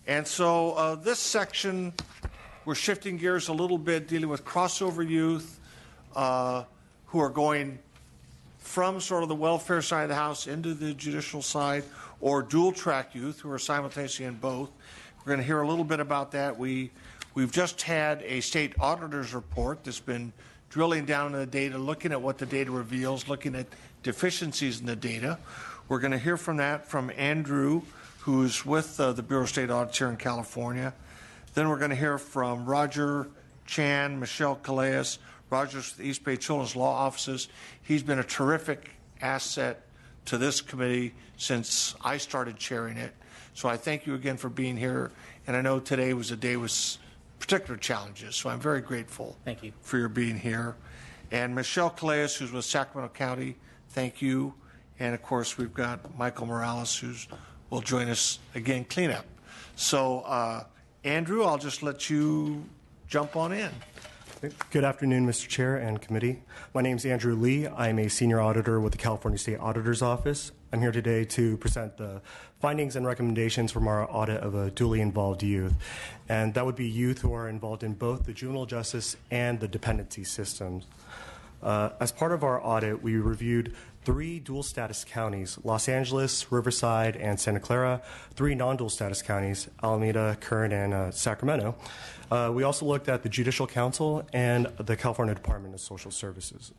And so this section, we're shifting gears a little bit, dealing with crossover youth who are going from sort of the welfare side of the house into the judicial side, or dual track youth who are simultaneously in both. We're going to hear a little bit about that. We've just had a state auditor's report that's been drilling down into the data, looking at what the data reveals, looking at deficiencies in the data. We're going to hear from that from Andrew, who's with the Bureau of State Audits here in California. Then we're going to hear from Roger Chan, Michelle Calais. Roger's with the East Bay Children's Law Offices. He's been a terrific asset to this committee since I started chairing it. So I thank you again for being here. And I know today was a day with particular challenges, so I'm very grateful Thank you for your being here. And Michelle Calais, who's with Sacramento County, thank you. And of course, we've got Michael Morales, who will join us again, cleanup. So Andrew, I'll just let you jump on in. Good afternoon, Mr. Chair and committee. My name is Andrew Lee. I'm a senior auditor with the California State Auditor's Office. I'm here today to present the findings and recommendations from our audit of a dually involved youth. And that would be youth who are involved in both the juvenile justice and the dependency systems. As part of our audit, we reviewed 3 dual status counties, Los Angeles, Riverside, and Santa Clara, 3 non-dual status counties, Alameda, Kern, and Sacramento. We also looked at the Judicial Council and the California Department of Social Services.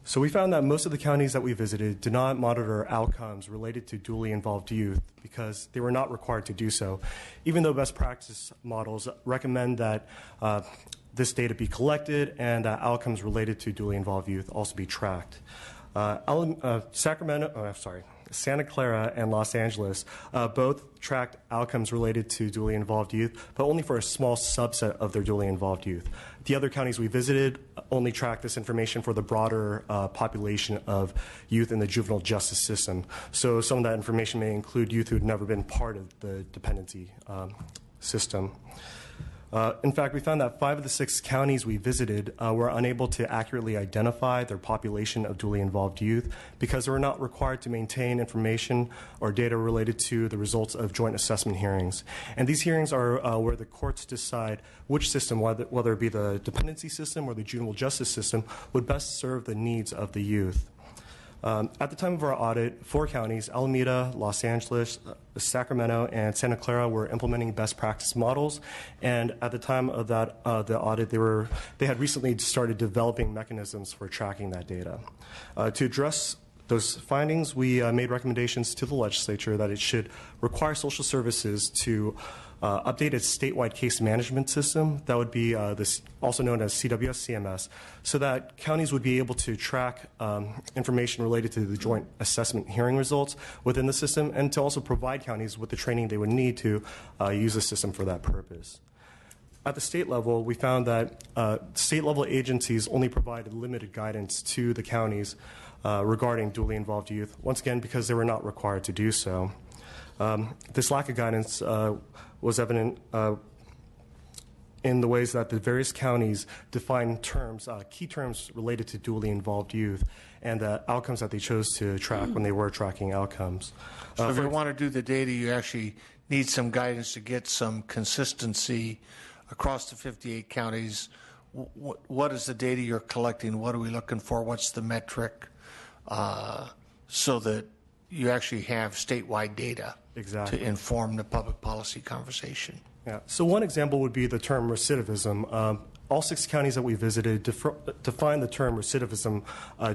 So we found that most of the counties that we visited did not monitor outcomes related to dually involved youth because they were not required to do so, even though best practice models recommend that this data be collected and that outcomes related to dually involved youth also be tracked. Santa Clara and Los Angeles both tracked outcomes related to dually involved youth, but only for a small subset of their dually involved youth. The other counties we visited only tracked this information for the broader population of youth in the juvenile justice system. So some of that information may include youth who had never been part of the dependency system. In fact, we found that 5 of the 6 counties we visited were unable to accurately identify their population of dually involved youth because they were not required to maintain information or data related to the results of joint assessment hearings. And these hearings are where the courts decide which system, whether it be the dependency system or the juvenile justice system, would best serve the needs of the youth. At the time of our audit, 4 counties, Alameda, Los Angeles, Sacramento, and Santa Clara, were implementing best practice models. And at the time of that, the audit, they had recently started developing mechanisms for tracking that data. To address those findings, we made recommendations to the legislature that it should require social services to update its statewide case management system. That would be this, also known as CWS-CMS, so that counties would be able to track information related to the joint assessment hearing results within the system, and to also provide counties with the training they would need to use the system for that purpose. At the state level, we found that state-level agencies only provided limited guidance to the counties regarding dually involved youth, once again because they were not required to do so. This lack of guidance was evident in the ways that the various counties define terms, key terms related to dually involved youth, and the outcomes that they chose to track when they were tracking outcomes. So if you want to do the data, you actually need some guidance to get some consistency across the 58 counties. What is the data you're collecting? What are we looking for? What's the metric? So that you actually have statewide data exactly to inform the public policy conversation. Yeah. So one example would be the term recidivism. All 6 counties that we visited define the term recidivism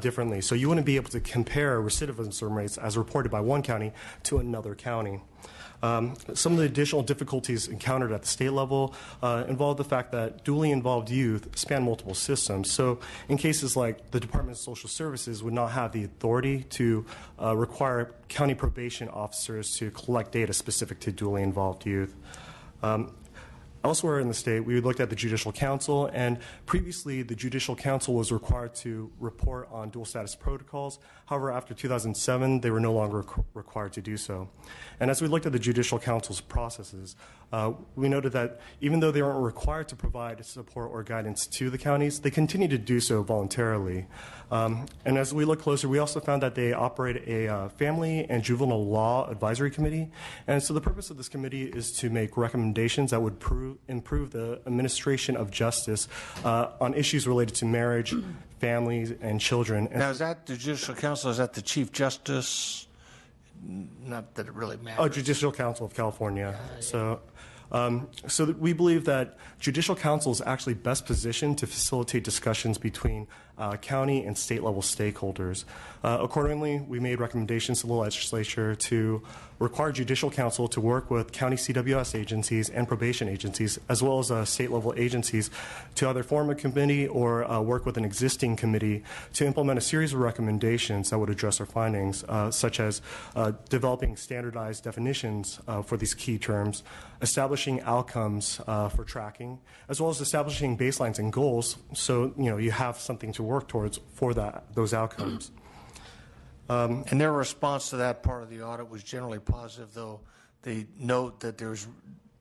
differently. So you wouldn't be able to compare recidivism rates as reported by one county to another county. Some of the additional difficulties encountered at the state level involve the fact that dually involved youth span multiple systems. So in cases like the Department of Social Services would not have the authority to require county probation officers to collect data specific to dually involved youth. Elsewhere in the state, we looked at the Judicial Council, and previously the Judicial Council was required to report on dual status protocols. However, after 2007, they were no longer required to do so. And as we looked at the Judicial Council's processes, we noted that even though they weren't required to provide support or guidance to the counties, they continue to do so voluntarily. And as we look closer, we also found that they operate a Family and Juvenile Law Advisory Committee. And so the purpose of this committee is to make recommendations that would improve the administration of justice on issues related to marriage, families, and children. Now, is that the Judicial Council? Is that the Chief Justice? Not that it really matters. Oh, Judicial Council of California. So we believe that Judicial Council is actually best positioned to facilitate discussions between county and state level stakeholders. Accordingly, we made recommendations to the legislature to require Judicial Council to work with county CWS agencies and probation agencies, as well as state level agencies, to either form a committee or work with an existing committee to implement a series of recommendations that would address our findings, such as developing standardized definitions for these key terms, establishing outcomes for tracking, as well as establishing baselines and goals, so you have something to work towards for those outcomes. And their response to that part of the audit was generally positive, though they note that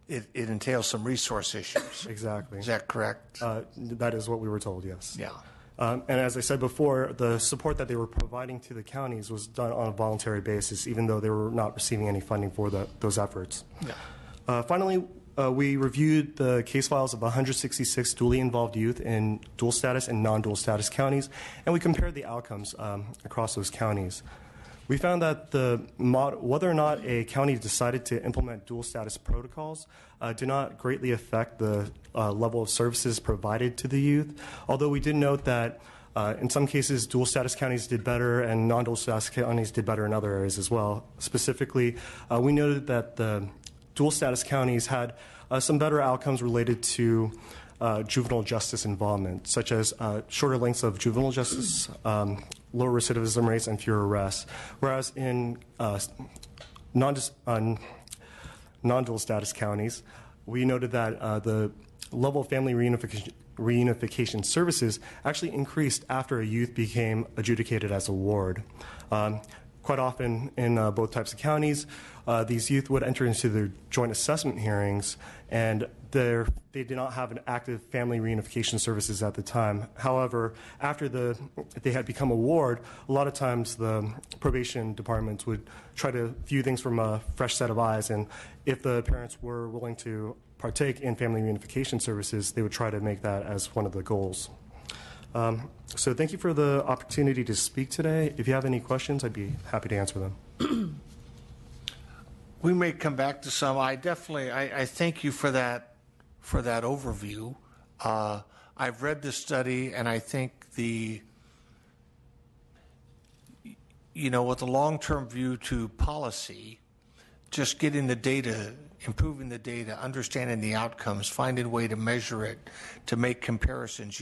it entails some resource issues. Exactly. Is that correct? That is what we were told, yes. Yeah. And as I said before, the support that they were providing to the counties was done on a voluntary basis, even though they were not receiving any funding for those efforts. Yeah. Finally, we reviewed the case files of 166 dually involved youth in dual status and non-dual status counties, and we compared the outcomes across those counties. We found that whether or not a county decided to implement dual status protocols did not greatly affect the level of services provided to the youth, although we did note that in some cases, dual status counties did better and non-dual status counties did better in other areas as well. Specifically, we noted that the dual status counties had some better outcomes related to juvenile justice involvement, such as shorter lengths of juvenile justice, lower recidivism rates, and fewer arrests. Whereas in non-dual status counties, we noted that the level of family reunification services actually increased after a youth became adjudicated as a ward. Quite often in both types of counties, these youth would enter into their joint assessment hearings, and they did not have an active family reunification services at the time. However, after they had become a ward, a lot of times the probation departments would try to view things from a fresh set of eyes, and if the parents were willing to partake in family reunification services, they would try to make that as one of the goals. So thank you for the opportunity to speak today. If you have any questions, I'd be happy to answer them. We may come back to some. I thank you for that overview. I've read the study, and I think with the long-term view to policy, just getting the data, improving the data, understanding the outcomes, finding a way to measure it, to make comparisons,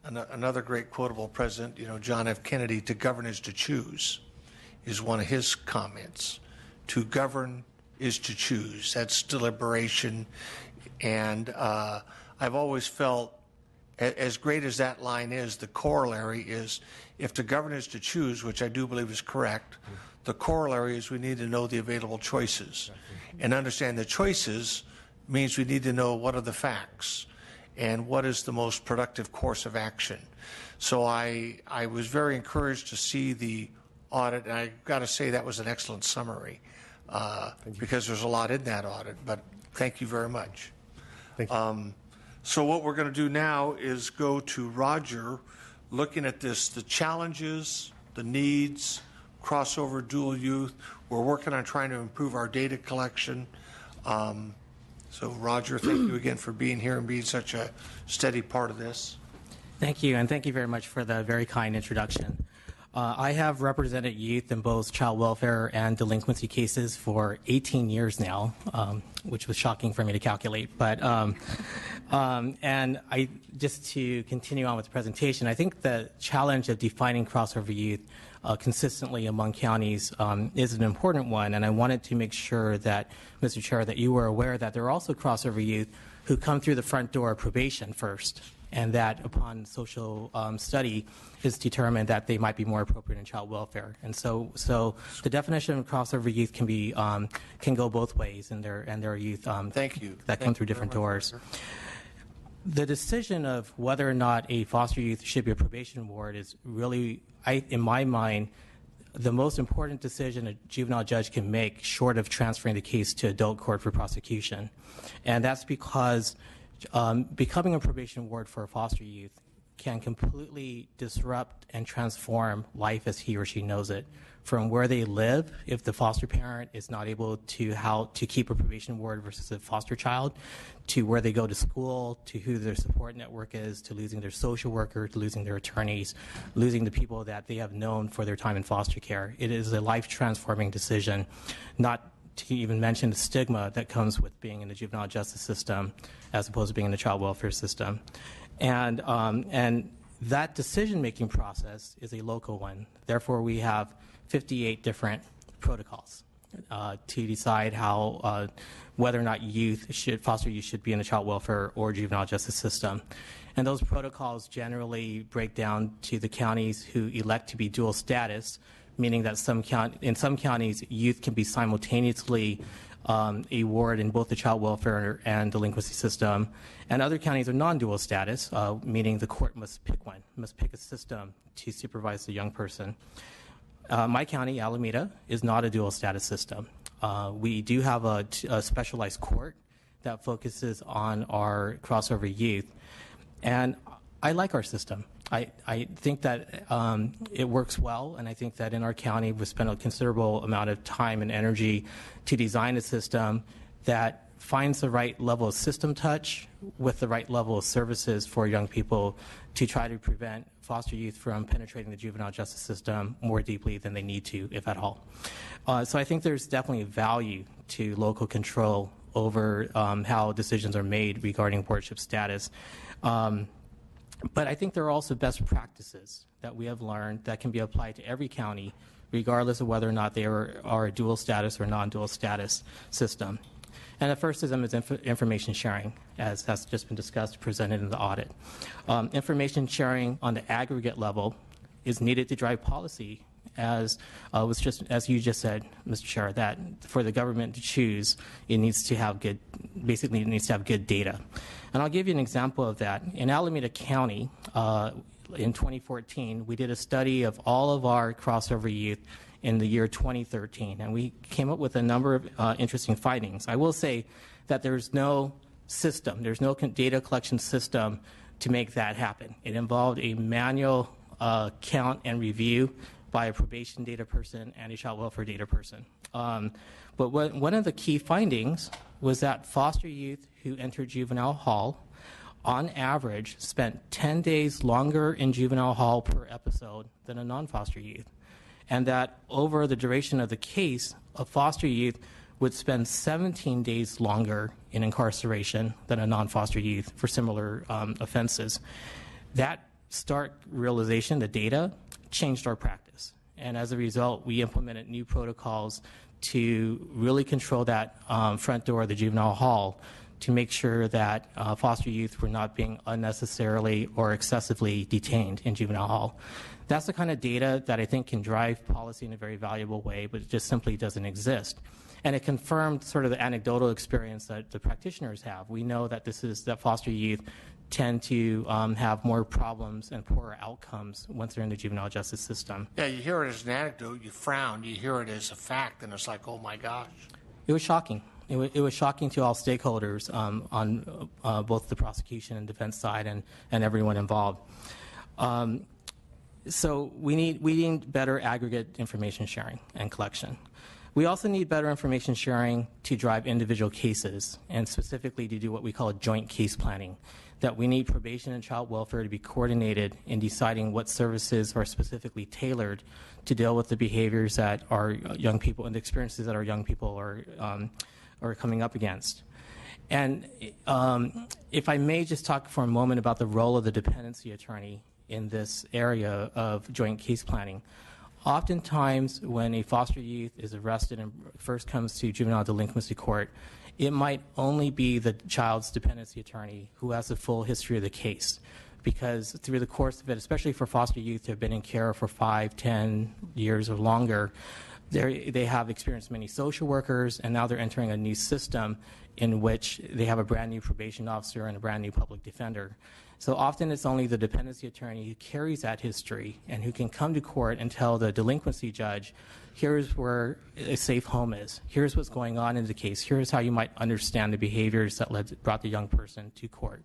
another great quotable president, John F. Kennedy, to govern is to choose, is one of his comments. To govern is to choose. That's deliberation. And I've always felt, as great as that line is, the corollary is, if to govern is to choose, which I do believe is correct, the corollary is we need to know the available choices. And understand the choices means we need to know what are the facts and what is the most productive course of action. So I was very encouraged to see the audit, and I've got to say that was an excellent summary because there's a lot in that audit, but thank you very much. Thank you. So what we're going to do now is go to Roger, looking at this, the challenges, the needs, crossover dual youth. We're working on trying to improve our data collection. So Roger, thank you again for being here and being such a steady part of this. Thank you, and thank you very much for the very kind introduction. I have represented youth in both child welfare and delinquency cases for 18 years now, which was shocking for me to calculate. But and just to continue on with the presentation, I think the challenge of defining crossover youth consistently among counties is an important one, and I wanted to make sure that, Mr. Chair, that you were aware that there are also crossover youth who come through the front door of probation first, and that upon social study is determined that they might be more appropriate in child welfare. And so the definition of crossover youth can go both ways, and there are youth Thank you. that come through different doors. The decision of whether or not a foster youth should be a probation ward is really, in my mind, the most important decision a juvenile judge can make short of transferring the case to adult court for prosecution. And that's because becoming a probation ward for a foster youth can completely disrupt and transform life as he or she knows it, from where they live if the foster parent is not able to keep a probation ward versus a foster child, to where they go to school, to who their support network is, to losing their social worker, to losing their attorneys, losing the people that they have known for their time in foster care. It is a life-transforming decision, not to even mention the stigma that comes with being in the juvenile justice system as opposed to being in the child welfare system. And that decision-making process is a local one. Therefore, we have 58 different protocols to decide how whether or not foster youth should be in the child welfare or juvenile justice system. And those protocols generally break down to the counties who elect to be dual status, meaning that in some counties, youth can be simultaneously a ward in both the child welfare and delinquency system. And other counties are non-dual status, meaning the court must pick a system to supervise the young person. My county, Alameda, is not a dual status system. We do have a specialized court that focuses on our crossover youth. And I like our system. I think that it works well, and I think that in our county we've spent a considerable amount of time and energy to design a system that finds the right level of system touch with the right level of services for young people to try to prevent foster youth from penetrating the juvenile justice system more deeply than they need to, if at all. So I think there's definitely value to local control over how decisions are made regarding wardship status. But I think there are also best practices that we have learned that can be applied to every county, regardless of whether or not they are a dual status or non-dual status system. And the first of them is information sharing, as has just been discussed, presented in the audit. Information sharing on the aggregate level is needed to drive policy, as you just said, Mr. Chair, that for the government to choose, it needs to have good data. And I'll give you an example of that. In Alameda County, in 2014, we did a study of all of our crossover youth in the year 2013, and we came up with a number of interesting findings. I will say that there's no system, there's no data collection system to make that happen. It involved a manual count and review by a probation data person and a child welfare data person. But one of the key findings was that foster youth who entered juvenile hall, on average, spent 10 days longer in juvenile hall per episode than a non-foster youth. And that over the duration of the case, a foster youth would spend 17 days longer in incarceration than a non-foster youth for similar offenses. That stark realization, the data, changed our practice. And as a result, we implemented new protocols to really control that front door of the juvenile hall to make sure that foster youth were not being unnecessarily or excessively detained in juvenile hall. That's the kind of data that I think can drive policy in a very valuable way, but it just simply doesn't exist. And it confirmed sort of the anecdotal experience that the practitioners have. We know that that foster youth tend to have more problems and poorer outcomes once they're in the juvenile justice system. Yeah, you hear it as an anecdote, you frown. You hear it as a fact, and it's like, oh my gosh. It was shocking. It was shocking to all stakeholders on both the prosecution and defense side and everyone involved. So we need better aggregate information sharing and collection. We also need better information sharing to drive individual cases, and specifically to do what we call joint case planning, that we need probation and child welfare to be coordinated in deciding what services are specifically tailored to deal with the behaviors that our young people and the experiences that our young people are coming up against. And if I may just talk for a moment about the role of the dependency attorney in this area of joint case planning. Oftentimes, when a foster youth is arrested and first comes to juvenile delinquency court, it might only be the child's dependency attorney who has the full history of the case. Because through the course of it, especially for foster youth who have been in care for 5, 10 years or longer, they have experienced many social workers, and now they're entering a new system in which they have a brand new probation officer and a brand new public defender. So often it's only the dependency attorney who carries that history and who can come to court and tell the delinquency judge, here's where a safe home is, here's what's going on in the case, here's how you might understand the behaviors that brought the young person to court.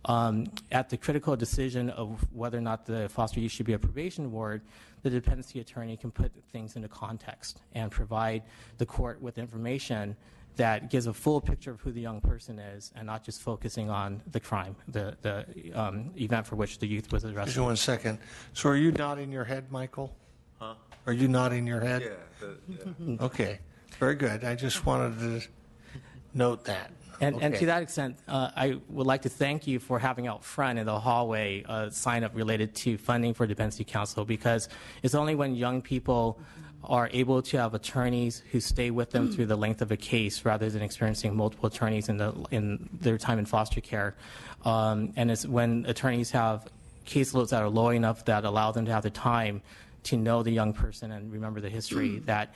At the critical decision of whether or not the foster youth should be a probation ward, the dependency attorney can put things into context and provide the court with information that gives a full picture of who the young person is and not just focusing on the crime, the event for which the youth was arrested. Just 1 second. So are you nodding your head, Michael? Huh? Are you nodding your head? Yeah. Okay, very good. I just wanted to note that. And to that extent, I would like to thank you for having out front in the hallway a sign up related to funding for dependency counsel, because it's only when young people are able to have attorneys who stay with them through the length of a case rather than experiencing multiple attorneys in their time in foster care. And it's when attorneys have caseloads that are low enough that allow them to have the time to know the young person and remember the history that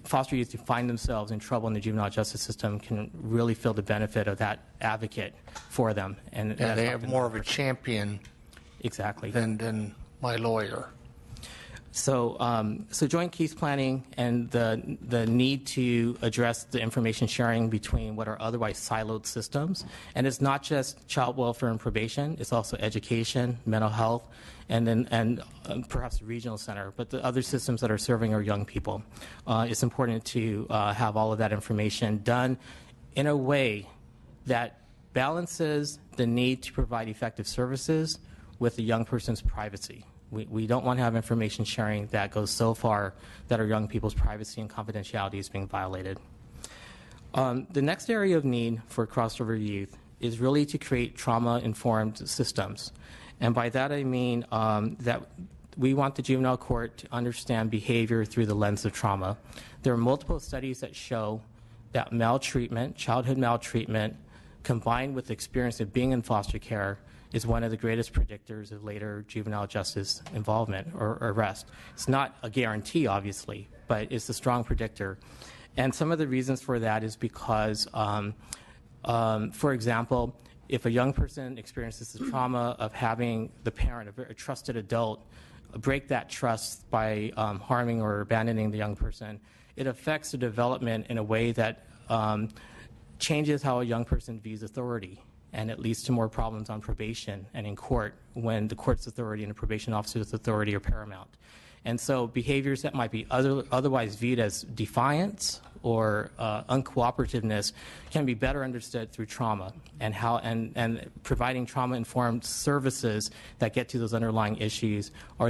foster youth who find themselves in trouble in the juvenile justice system can really feel the benefit of that advocate for them. And yeah, they have more of a champion exactly than my lawyer. So, joint case planning and the need to address the information sharing between what are otherwise siloed systems, and it's not just child welfare and probation; it's also education, mental health, and perhaps the regional center. But the other systems that are serving our young people, it's important to have all of that information done in a way that balances the need to provide effective services with the young person's privacy. We don't want to have information sharing that goes so far that our young people's privacy and confidentiality is being violated. The next area of need for crossover youth is really to create trauma-informed systems. And by that I mean that we want the juvenile court to understand behavior through the lens of trauma. There are multiple studies that show that maltreatment, childhood maltreatment, combined with the experience of being in foster care is one of the greatest predictors of later juvenile justice involvement or arrest. It's not a guarantee, obviously, but it's a strong predictor. And some of the reasons for that is because, for example, if a young person experiences the trauma of having the parent, a trusted adult, break that trust by harming or abandoning the young person, it affects the development in a way that changes how a young person views authority. And it leads to more problems on probation and in court when the court's authority and the probation officer's authority are paramount. And so behaviors that might be otherwise viewed as defiance or uncooperativeness can be better understood through trauma and providing trauma-informed services that get to those underlying issues are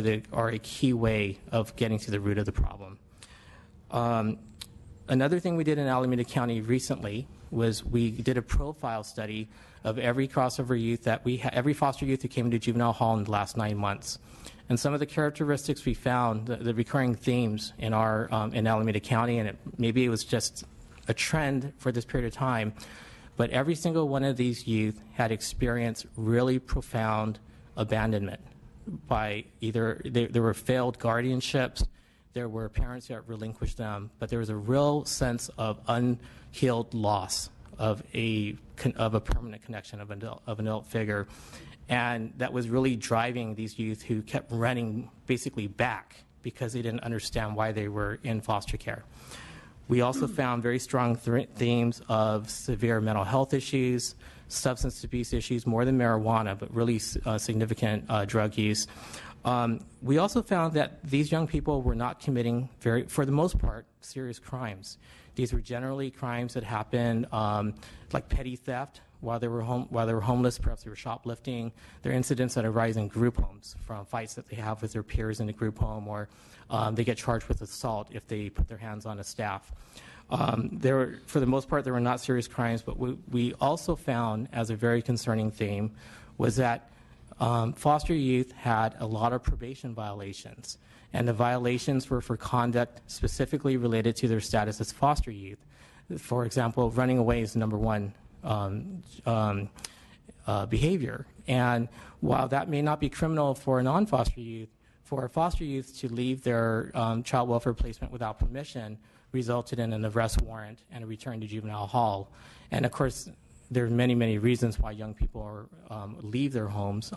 a key way of getting to the root of the problem. Another thing we did in Alameda County recently was we did a profile study of every crossover youth every foster youth who came into juvenile hall in the last 9 months. And some of the characteristics we found, the recurring themes in in Alameda County, and maybe it was just a trend for this period of time, but every single one of these youth had experienced really profound abandonment by either there were failed guardianships, there were parents that relinquished them, but there was a real sense of unhealed loss of a permanent connection of an adult figure. And that was really driving these youth who kept running basically back because they didn't understand why they were in foster care. We also found very strong themes of severe mental health issues, substance abuse issues, more than marijuana, but really significant drug use. We also found that these young people were not committing, for the most part, serious crimes. These were generally crimes that happened, like petty theft while they were homeless. Perhaps they were shoplifting. There are incidents that arise in group homes from fights that they have with their peers in a group home, or they get charged with assault if they put their hands on a staff. For the most part, there were not serious crimes, but we also found, as a very concerning theme, was that foster youth had a lot of probation violations. and the violations were for conduct specifically related to their status as foster youth. For example, running away is the number one behavior. And while that may not be criminal for a non-foster youth, for a foster youth to leave their child welfare placement without permission resulted in an arrest warrant and a return to juvenile hall. And of course, there are many, many reasons why young people leave their homes,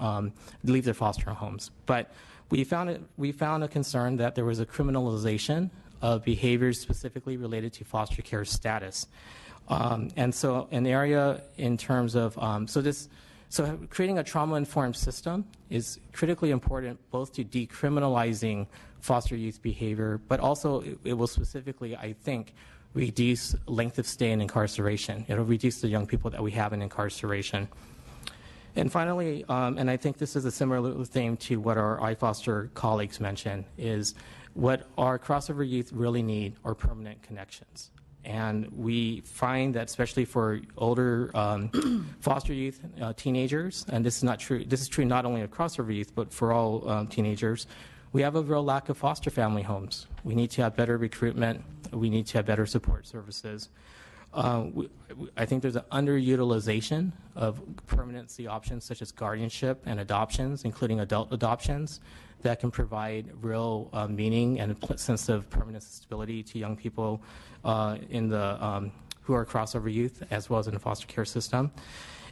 leave their foster homes. But we found a concern that there was a criminalization of behaviors specifically related to foster care status. And so an area in terms of, so creating a trauma-informed system is critically important both to decriminalizing foster youth behavior, but also it will specifically, I think, reduce length of stay in incarceration. It'll reduce the young people that we have in incarceration. And finally, and I think this is a similar theme to what our iFoster colleagues mentioned, is what our crossover youth really need are permanent connections. And we find that especially for older foster youth, teenagers, and this is true not only of crossover youth, but for all teenagers, we have a real lack of foster family homes. We need to have better recruitment. We need to have better support services. I think there's an underutilization of permanency options such as guardianship and adoptions, including adult adoptions, that can provide real meaning and a sense of permanent stability to young people who are crossover youth, as well as in the foster care system.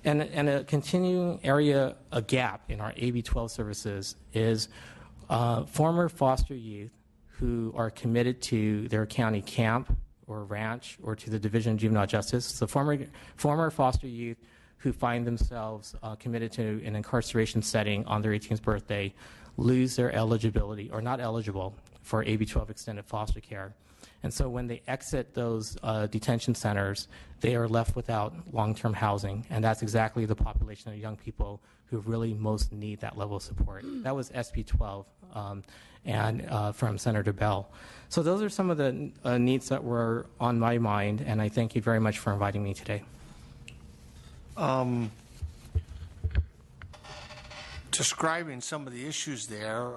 And a continuing area, a gap in our AB 12 services is former foster youth who are committed to their county camp or ranch or to the Division of Juvenile Justice. So former foster youth who find themselves committed to an incarceration setting on their 18th birthday lose their eligibility or not eligible for AB 12 extended foster care. And so when they exit those detention centers, they are left without long-term housing, and that's exactly the population of young people who really most need that level of support. That was SB 12 and from Senator Bell. So those are some of the needs that were on my mind, and I thank you very much for inviting me today. Describing some of the issues there,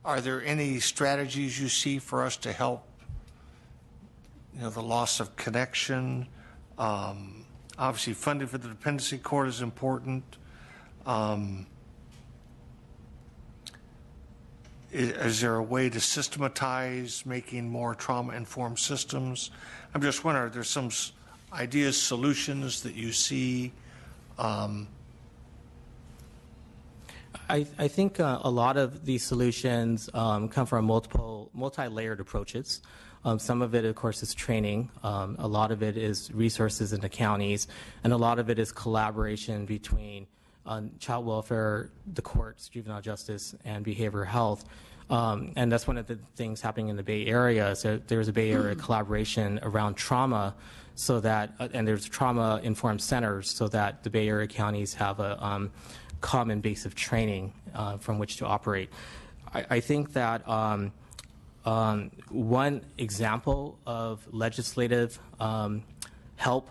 are there any strategies you see for us to help, the loss of connection? Obviously, funding for the dependency court is important. Is there a way to systematize making more trauma-informed systems? I'm just wondering, are there some ideas, solutions that you see? I think a lot of these solutions come from multi-layered approaches. Some of it, of course, is training. A lot of it is resources in the counties, and a lot of it is collaboration between child welfare, the courts, juvenile justice, and behavioral health. And that's one of the things happening in the Bay Area. So there's a Bay Area collaboration around trauma, so that, and there's trauma-informed centers, so that the Bay Area counties have a common base of training from which to operate. I think that one example of legislative help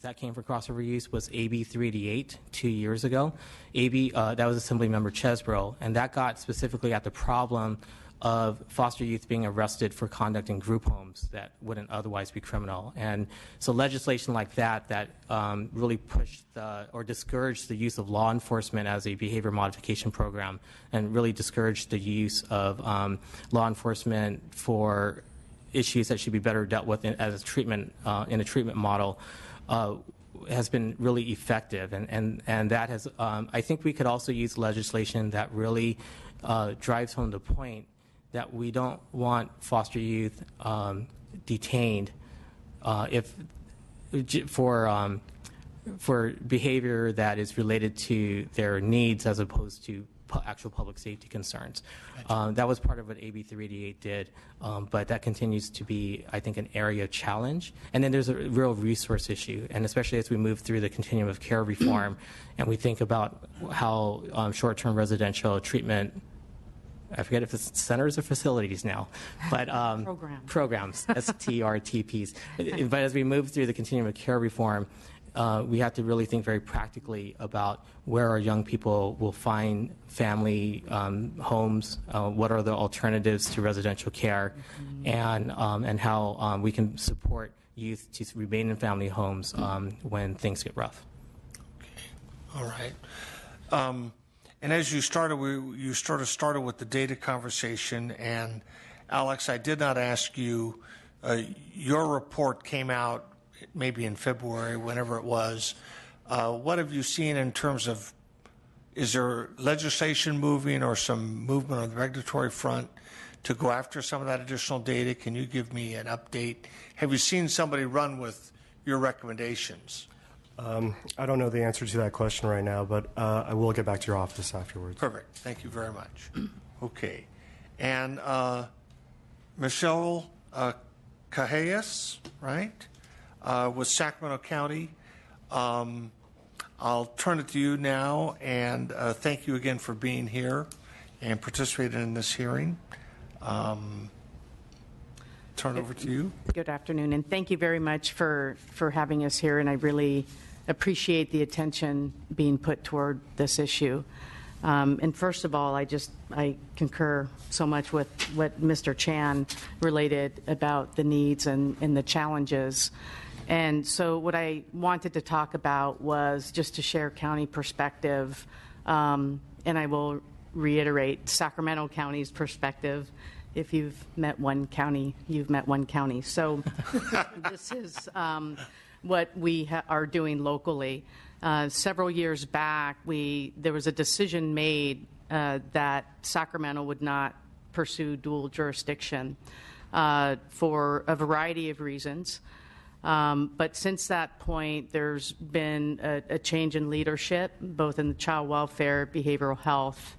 that came from crossover use was AB 388 2 years ago. That was Assemblymember Chesbrough, and that got specifically at the problem of foster youth being arrested for conduct in group homes that wouldn't otherwise be criminal. And so legislation like that really pushed or discouraged the use of law enforcement as a behavior modification program, and really discouraged the use of law enforcement for issues that should be better dealt with as a treatment in a treatment model. Has been really effective, and that has. I think we could also use legislation that really drives home the point that we don't want foster youth detained for behavior that is related to their needs as opposed to actual public safety concerns. That was part of what AB 388 did, but that continues to be, I think, an area of challenge. And then there's a real resource issue, and especially as we move through the continuum of care reform and we think about how short-term residential treatment, I forget if it's centers or facilities now, but programs, STRTPs. But as we move through the continuum of care reform, we have to really think very practically about where our young people will find family homes, what are the alternatives to residential care, and how we can support youth to remain in family homes when things get rough. All right. And as you started, you sort of started with the data conversation. And Alex, I did not ask you, your report came out maybe in February, whenever it was. What have you seen in terms of, is there legislation moving or some movement on the regulatory front to go after some of that additional data? Can you give me an update? Have you seen somebody run with your recommendations? I don't know the answer to that question right now, but I will get back to your office afterwards. Perfect. Thank you very much. Okay. And Michelle Cajellas, right, with Sacramento County. I'll turn it to you now, and thank you again for being here and participating in this hearing. Turn over to you. Good afternoon, and thank you very much for having us here, and I really appreciate the attention being put toward this issue. And first of all, I concur so much with what Mr. Chan related about the needs and the challenges. And so what I wanted to talk about was just to share county perspective, and I will reiterate Sacramento County's perspective. If you've met one county, you've met one county. So this is what we are doing locally. Several years back, there was a decision made that Sacramento would not pursue dual jurisdiction for a variety of reasons. But since that point, there's been a change in leadership, both in the child welfare, behavioral health,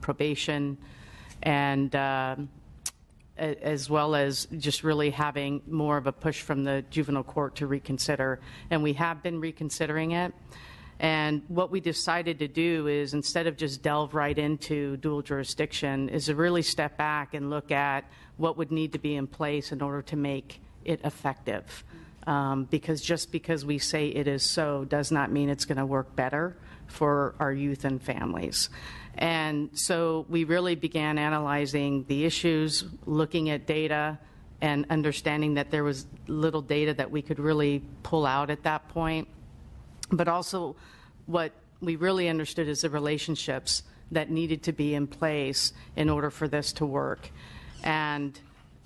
probation, and as well as just really having more of a push from the juvenile court to reconsider. And we have been reconsidering it. And what we decided to do is, instead of just delve right into dual jurisdiction, is to really step back and look at what would need to be in place in order to make it effective. Because just because we say it is so does not mean it's going to work better for our youth and families. And so we really began analyzing the issues, looking at data, and understanding that there was little data that we could really pull out at that point. But also what we really understood is the relationships that needed to be in place in order for this to work. And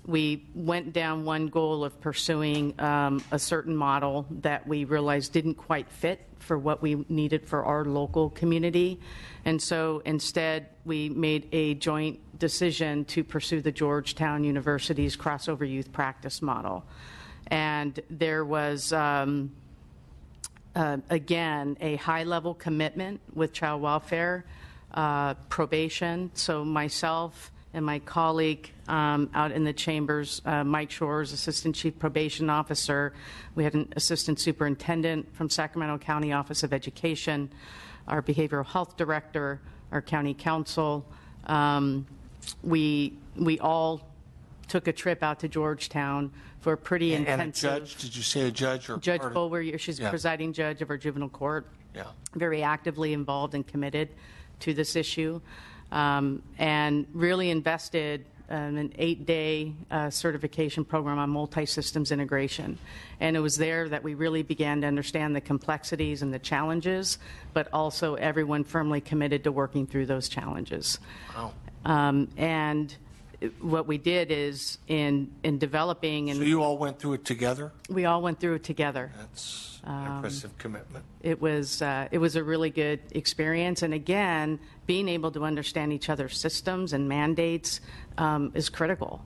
we went down one goal of pursuing a certain model that we realized didn't quite fit for what we needed for our local community. And so instead, we made a joint decision to pursue the Georgetown University's crossover youth practice model. And there was, again, a high-level commitment with child welfare, probation. So myself and my colleague out in the chambers, Mike Shores, Assistant Chief Probation Officer. We had an Assistant Superintendent from Sacramento County Office of Education, our Behavioral Health Director, our County Council. We all took a trip out to Georgetown for a pretty intensive... And a judge, did you say a judge? Or Judge Bulwer, she's presiding judge of our juvenile court. Yeah. Very actively involved and committed to this issue. And really invested in an 8-day certification program on multi-systems integration. And it was there that we really began to understand the complexities and the challenges, but also everyone firmly committed to working through those challenges. Wow. And what we did is in developing... So you all went through it together? We all went through it together. That's an impressive commitment. It was a really good experience, and again, being able to understand each other's systems and mandates is critical.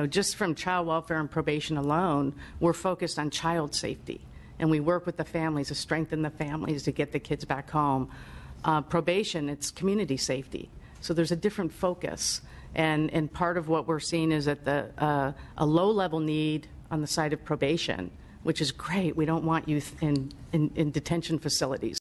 Just from child welfare and probation alone, we're focused on child safety, and we work with the families to strengthen the families to get the kids back home. Probation, it's community safety, so there's a different focus, and part of what we're seeing is that a low-level need on the side of probation, which is great. We don't want youth in detention facilities.